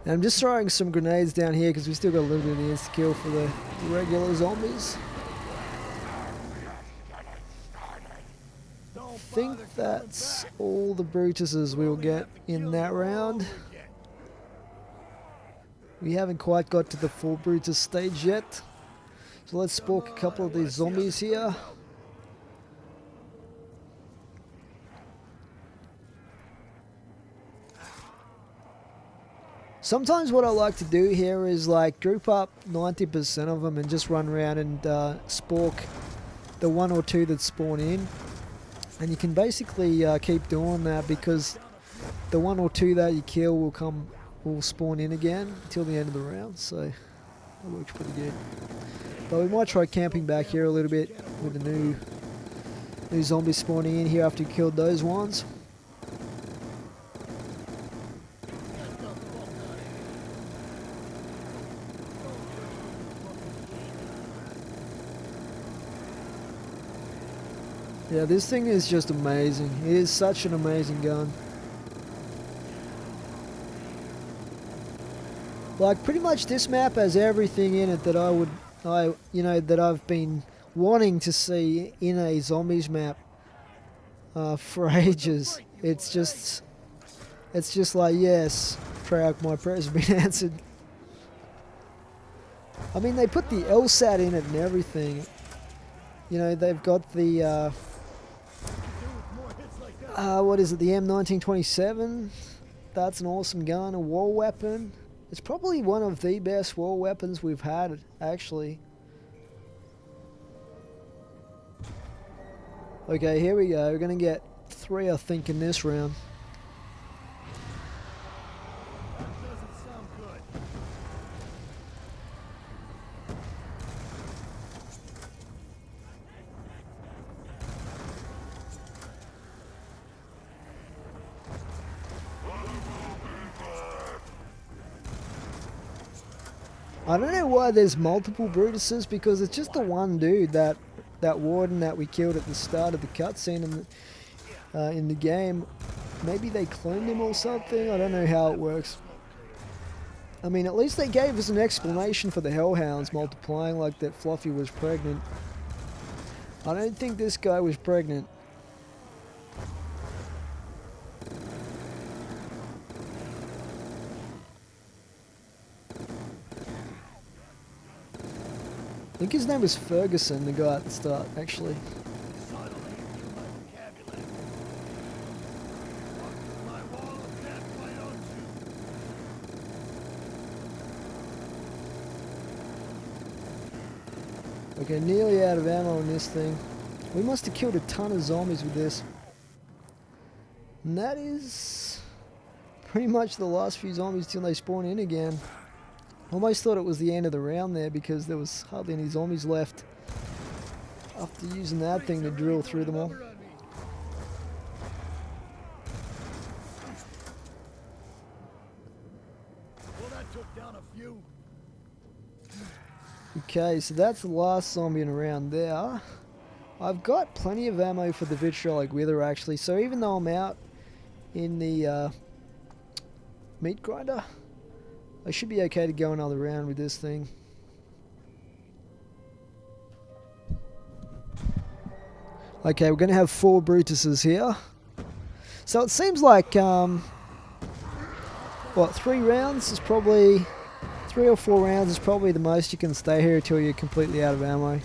And I'm just throwing some grenades down here because we still got a little bit of the insta-kill for the regular zombies. I think that's all the Brutuses we'll get in that round. We haven't quite got to the full Brutus stage yet. So let's spork a couple of these zombies here. Sometimes what I like to do here is like group up 90% of them and just run around and spork the one or two that spawn in. And you can basically keep doing that because the one or two that you kill will spawn in again until the end of the round. So that works pretty good. But we might try camping back here a little bit with the new zombies spawning in here after you killed those ones. Yeah, this thing is just amazing. It is such an amazing gun. Like pretty much this map has everything in it that that I've been wanting to see in a zombies map for ages. It's just like, yes, Treyarch, my prayers have been answered. I mean, they put the LSAT in it and everything. You know, they've got the what is it, the M1927? That's an awesome gun, a war weapon. It's probably one of the best war weapons we've had, actually. Okay, here we go. We're going to get 3, I think, in this round. I don't know why there's multiple Brutuses, because it's just the one dude, that warden that we killed at the start of the cutscene in the game. Maybe they cloned him or something. I don't know how it works. I mean, at least they gave us an explanation for the Hellhounds multiplying, like that Fluffy was pregnant. I don't think this guy was pregnant. I think his name was Ferguson, the guy at the start, actually. Okay, nearly out of ammo on this thing. We must have killed a ton of zombies with this. And that is pretty much the last few zombies till they spawn in again. Almost thought it was the end of the round there because there was hardly any zombies left after using that thing to drill through them all. Okay, so that's the last zombie in a round there. I've got plenty of ammo for the vitriolic wither actually, so even though I'm out in the meat grinder, I should be okay to go another round with this thing. Okay, we're going to have 4 Brutuses here. So it seems like, 3 rounds is probably... 3 or 4 rounds is probably the most you can stay here until you're completely out of ammo.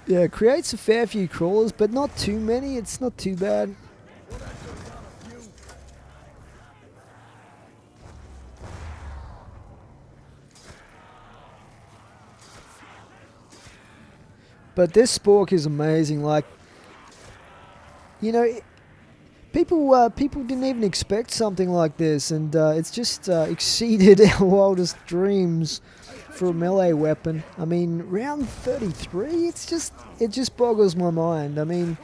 Yeah, it creates a fair few crawlers, but not too many. It's not too bad. But this spork is amazing. Like, you know, People didn't even expect something like this, and it's just exceeded our wildest dreams for a melee weapon. I mean, round 33, it just boggles my mind. I mean,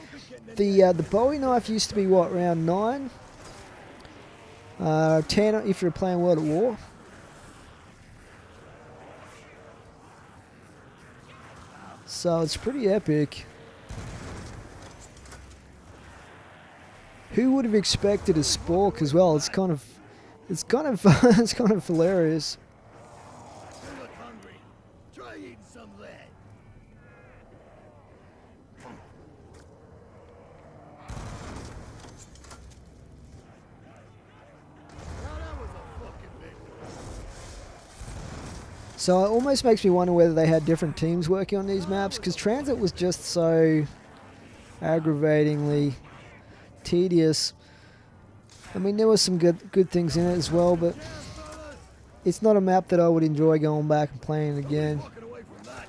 the Bowie knife used to be what, round 9, 10 if you're playing World at War. So it's pretty epic. Who would have expected a spork as well? It's kind of it's kind of hilarious. You look hungry. Try eating some lead. Now that was a fucking big one. So it almost makes me wonder whether they had different teams working on these maps, because Transit was just so aggravatingly tedious. I mean, there was some good things in it as well, but it's not a map that I would enjoy going back and playing again. Walking away from that.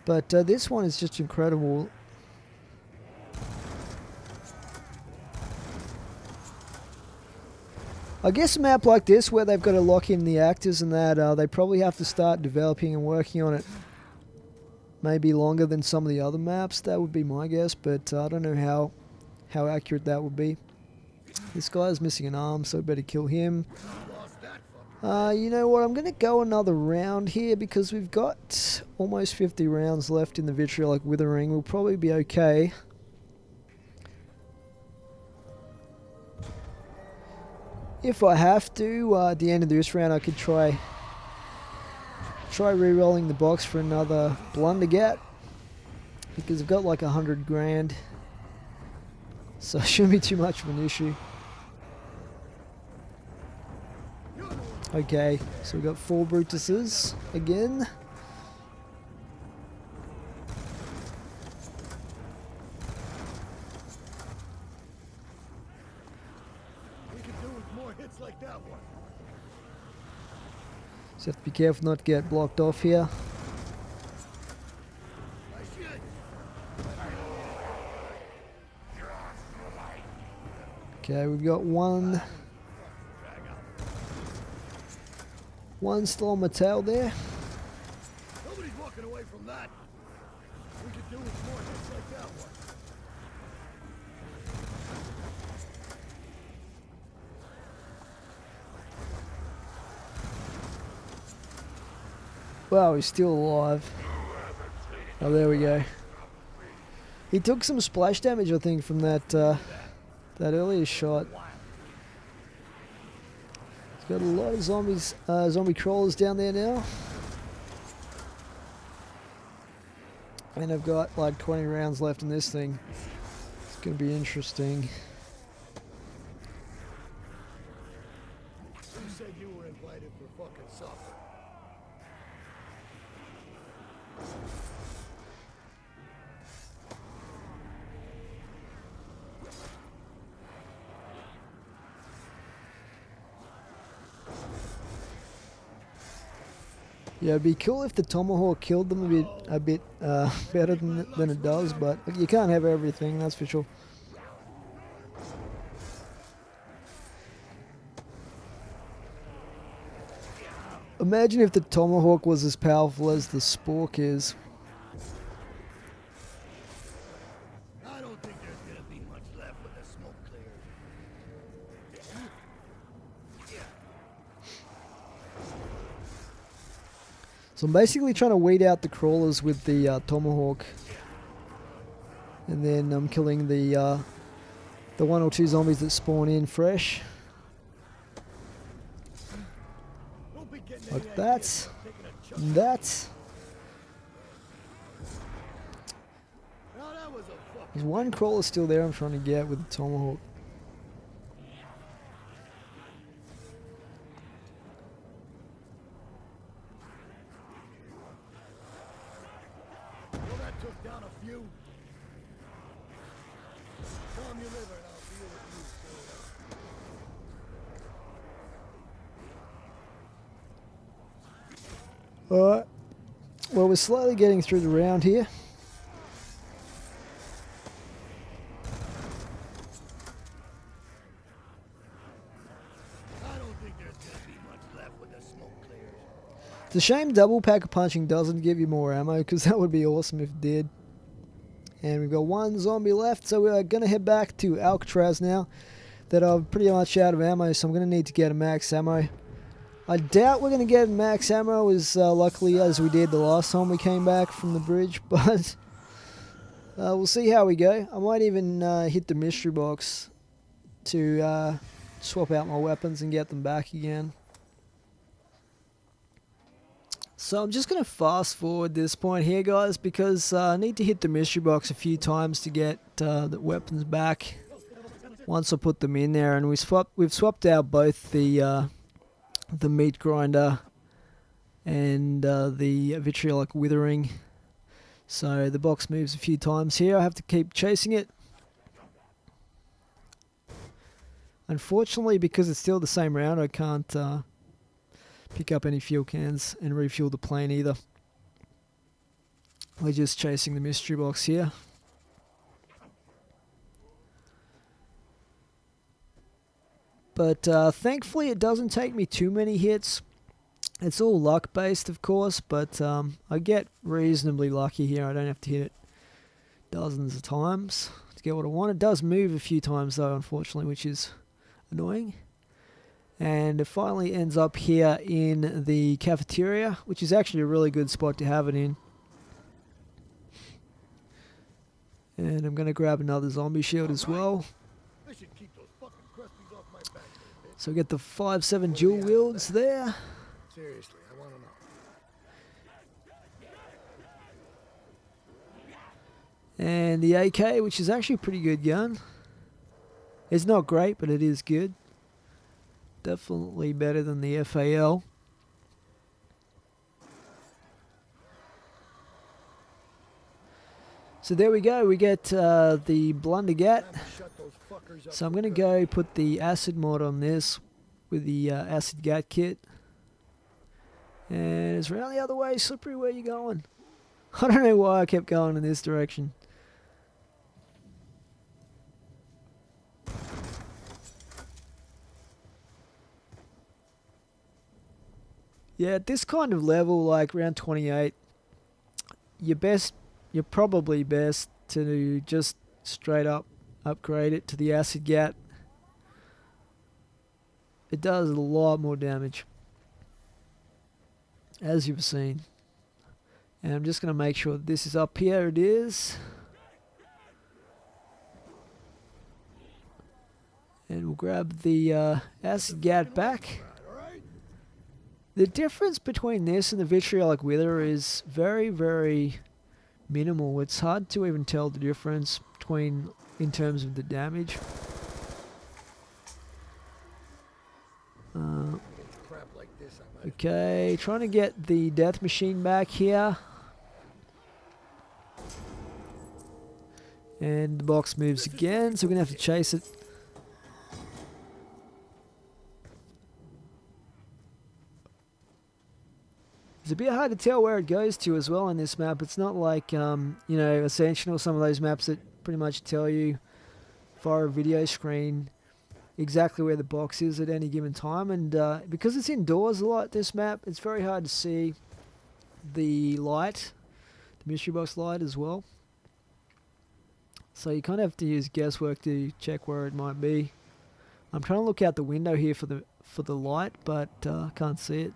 But this one is just incredible. I guess a map like this, where they've got to lock in the actors and that, they probably have to start developing and working on it maybe longer than some of the other maps. That would be my guess, but I don't know how accurate that would be. This guy's missing an arm, so better kill him. You know what, I'm going to go another round here because we've got almost 50 rounds left in the Vitriolic Withering. We'll probably be okay. If I have to, at the end of this round I could try re-rolling the box for another Blundergat, because I've got like 100 grand, so it shouldn't be too much of an issue. Okay, so we've got 4 Brutuses again. We could do with more hits like that one. Just have to be careful not to get blocked off here. Okay, we've got one still on my tail there. Nobody's walking away from that. We could do with more hits like that one. Wow, he's still alive. Oh, there we go. He took some splash damage, I think, from that earlier shot. He's got a lot of zombie crawlers down there now. And I've got like 20 rounds left in this thing. It's going to be interesting. You said you were invited for fucking supper. Yeah, it'd be cool if the Tomahawk killed them a bit better than it does, but you can't have everything, that's for sure. Imagine if the Tomahawk was as powerful as the Spork is. I don't think there's gonna be much left when the smoke clears. So I'm basically trying to weed out the crawlers with the Tomahawk, and then I'm killing the 1 or 2 zombies that spawn in fresh, like that, and that. There's 1 crawler still there I'm trying to get with the Tomahawk. Well, that took down a few. Calm your liver and I'll deal with you. Alright, well, we're slowly getting through the round here. It's a shame double packer punching doesn't give you more ammo, because that would be awesome if it did. And we've got one zombie left, so we're going to head back to Alcatraz now. That I'm pretty much out of ammo, so I'm going to need to get a max ammo. I doubt we're going to get max ammo as luckily as we did the last time we came back from the bridge, but we'll see how we go. I might even hit the mystery box to swap out my weapons and get them back again. So I'm just going to fast forward this point here, guys, because I need to hit the mystery box a few times to get the weapons back once I put them in there. And we've swapped out both the meat grinder and the vitriolic withering. So the box moves a few times here. I have to keep chasing it. Unfortunately, because it's still the same round, I can't pick up any fuel cans and refuel the plane either. We're just chasing the mystery box here. But thankfully it doesn't take me too many hits. It's all luck based, of course, but I get reasonably lucky here. I don't have to hit it dozens of times to get what I want. It does move a few times though, unfortunately, which is annoying. And it finally ends up here in the cafeteria, which is actually a really good spot to have it in. And I'm going to grab another zombie shield as well. So we get the 5.7 dual wields there. Seriously, I want to know. And the AK, which is actually a pretty good gun. It's not great, but it is good. Definitely better than the FAL. So there we go. We get the Blunder Gat. So I'm going to go put the acid mod on this with the Acid Gat Kit. And it's around the other way. Slippery, where you going? I don't know why I kept going in this direction. Yeah, at this kind of level, like around 28, you're probably best to just straight up upgrade it to the Acid Gat. It does a lot more damage, as you've seen. And I'm just going to make sure that this is up here. It is. And we'll grab the Acid Gat back. The difference between this and the vitriolic wither is very, very minimal. It's hard to even tell the difference between in terms of the damage. Okay, trying to get the death machine back here. And the box moves again, so we're going to have to chase it. It's a bit hard to tell where it goes to as well on this map. It's not like, you know, Ascension or some of those maps that pretty much tell you via a video screen exactly where the box is at any given time. And because it's indoors a lot, this map, it's very hard to see the light, the mystery box light as well. So you kind of have to use guesswork to check where it might be. I'm trying to look out the window here for the light, but I can't see it.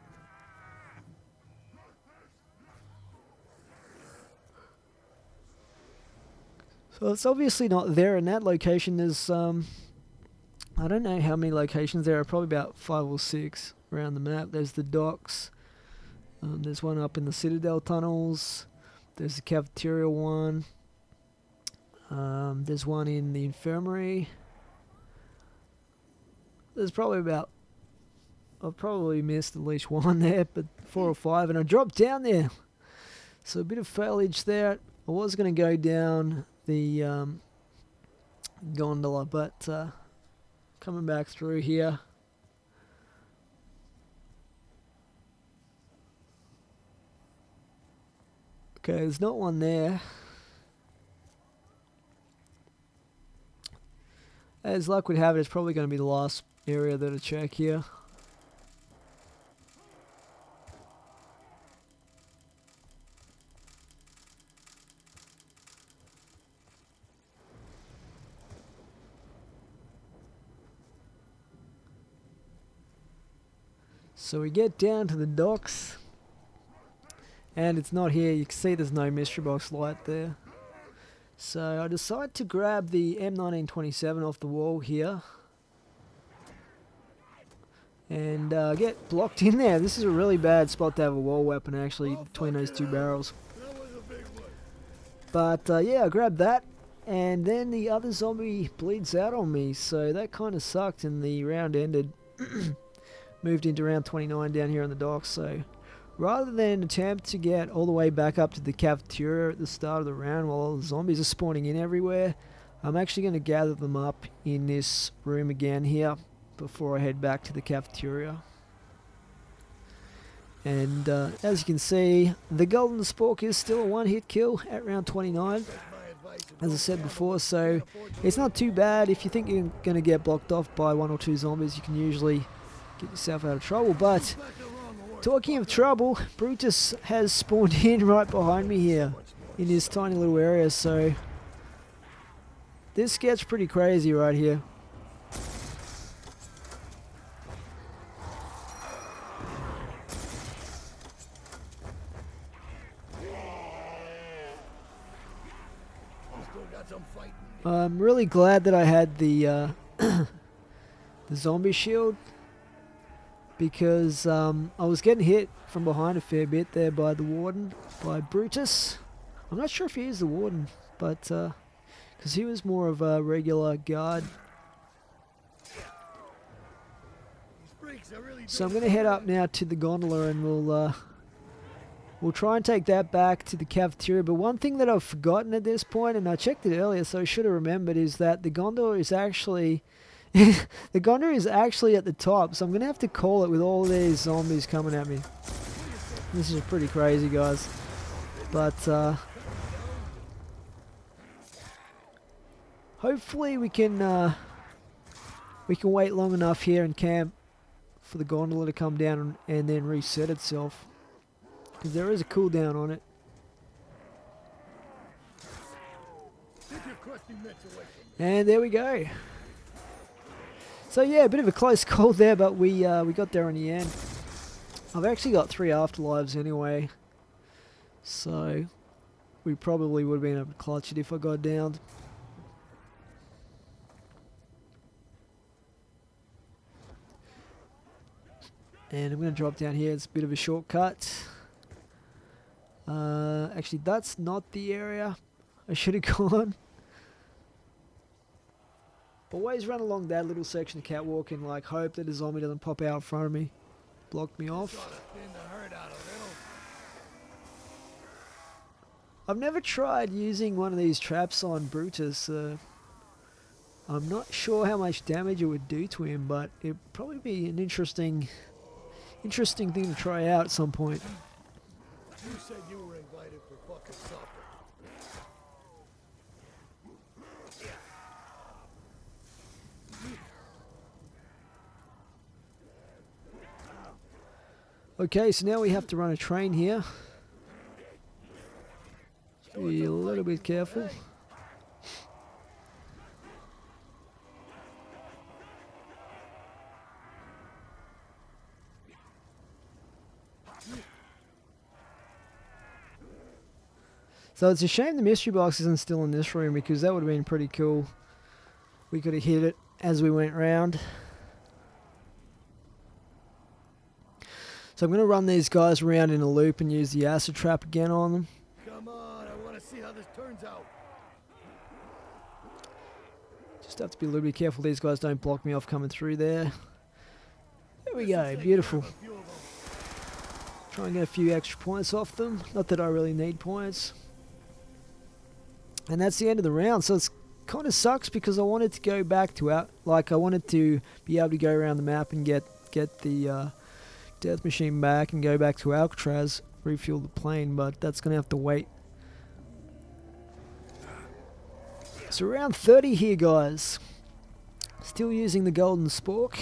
So it's obviously not there in that location. There's, I don't know how many locations there are, probably about 5 or 6 around the map. There's the docks. There's one up in the Citadel tunnels. There's the cafeteria one. There's one in the infirmary. There's probably about, I've probably missed at least one there, but 4 or 5, and I dropped down there. So a bit of failage there. I was going to go down the gondola, but coming back through here. Okay, there's not one there. As luck would have it, it's probably going to be the last area that I check here. So we get down to the docks, and it's not here. You can see there's no mystery box light there. So I decide to grab the M1927 off the wall here and get blocked in there. This is a really bad spot to have a wall weapon actually between those two barrels. But yeah, I grabbed that, and then the other zombie bleeds out on me, so that kind of sucked, and the round ended. Moved into round 29 down here on the docks, so rather than attempt to get all the way back up to the cafeteria at the start of the round while all the zombies are spawning in everywhere, I'm actually going to gather them up in this room again here before I head back to the cafeteria. And as you can see, the golden spork is still a one-hit kill at round 29, as I said before, so it's not too bad. If you think you're going to get blocked off by one or two zombies, you can usually get yourself out of trouble. But talking of trouble, Brutus has spawned in right behind me here in this tiny little area, so this gets pretty crazy right here. I'm really glad that I had the the zombie shield, because I was getting hit from behind a fair bit there by the warden, by Brutus. I'm not sure if he is the warden, but because he was more of a regular guard. So I'm going to head up now to the gondola, and we'll try and take that back to the cafeteria. But one thing that I've forgotten at this point, and I checked it earlier, so I should have remembered, is that the gondola is actually the gondola is actually at the top. So I'm gonna have to call it with all these zombies coming at me. This is pretty crazy, guys. But hopefully we can wait long enough here and camp for the gondola to come down and then reset itself, because there is a cooldown on it. And there we go. So yeah, a bit of a close call there, but we got there in the end. I've actually got 3 afterlives anyway, so we probably would have been able to clutch it if I got downed. And I'm going to drop down here. It's a bit of a shortcut. Actually, that's not the area I should have gone. Always run along that little section of catwalk and like hope that a zombie doesn't pop out in front of me, block me off. I've never tried using one of these traps on Brutus. I'm not sure how much damage it would do to him, but it'd probably be an interesting thing to try out at some point. You said you were invited for fucking supper. Okay, so now we have to run a train here. Be a little bit careful. So it's a shame the mystery box isn't still in this room, because that would have been pretty cool. We could have hit it as we went round. So I'm going to run these guys around in a loop and use the acid trap again on them. Come on, I want to see how this turns out. Just have to be a little bit careful these guys don't block me off coming through there. There we go, beautiful. Try and get a few extra points off them. Not that I really need points. And that's the end of the round. So it's kind of sucks, because I wanted to go back to I wanted to be able to go around the map and get the death machine back and go back to Alcatraz, refuel the plane, but that's going to have to wait. So round 30 here, guys. Still using the golden spork.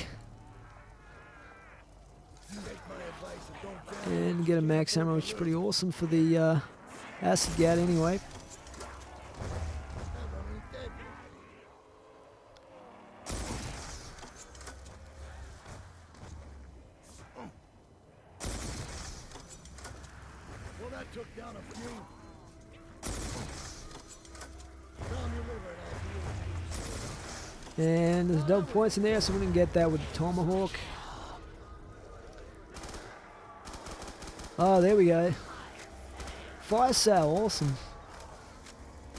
And get a max ammo, which is pretty awesome for the acid gat anyway. that took down a few. Down your river and I'll deal with you. And there's no points in there, so we didn't get that with the Tomahawk. Oh, there we go. Fire sale, awesome.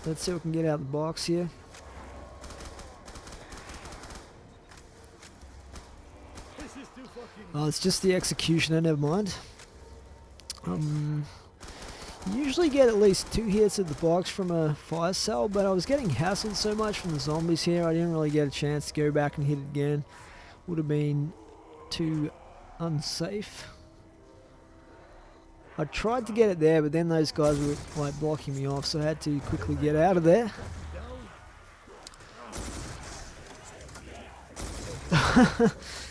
Let's see what we can get out of the box here. This is too fucking... Oh, it's just the executioner, never mind. You usually get at least 2 hits at the box from a fire cell, but I was getting hassled so much from the zombies here, I didn't really get a chance to go back and hit it again. Would have been too unsafe. I tried to get it there, but then those guys were like blocking me off, so I had to quickly get out of there.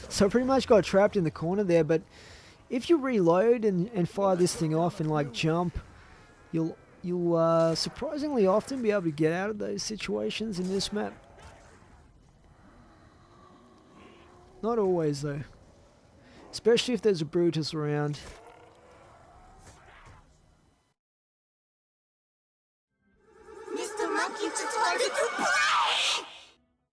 So I pretty much got trapped in the corner there, but if you reload and fire this thing off and like jump, you'll surprisingly often be able to get out of those situations in this map. Not always though, especially if there's a Brutus around.